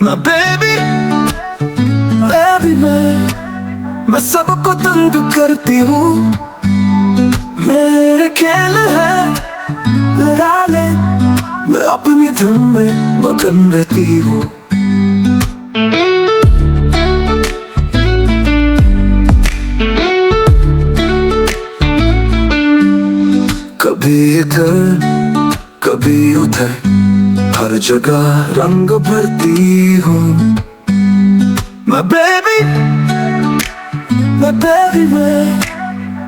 My baby, baby मैं सबको तंग करती हूँ। मेरे खेल है लड़ा ले, मैं अपनी धुन में मगन रहती हूँ। कभी इधर कभी उधर, हर जगह रंग भरती हूँ। मैं बेबी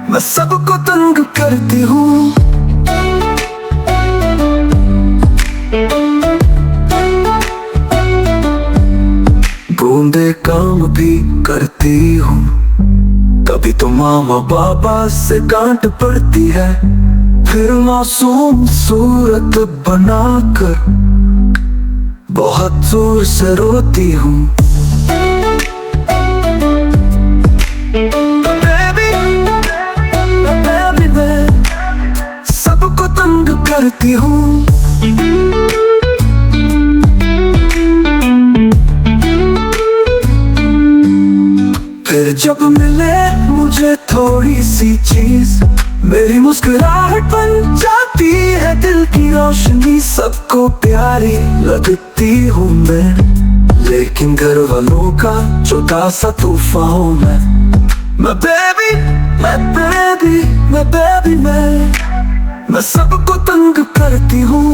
मैं सबको तंग करती हूँ। बूंदे काम भी करती हूँ, कभी तो मामा बाबा से डांट पड़ती है, फिर मासूम सूरत बनाकर बहुत जोर से रोती हूँ। बेबी मैं सबको तंग करती हूँ। फिर जब मिले मुझे थोड़ी सी चीज, मेरी मुस्कुराहट बन जाती है दिल की रोशनी। सबको प्यारी लगती हूँ मैं, लेकिन घर वालों का छोटा सा तूफान हूँ मैं बेबी मैं सबको तंग करती हूँ।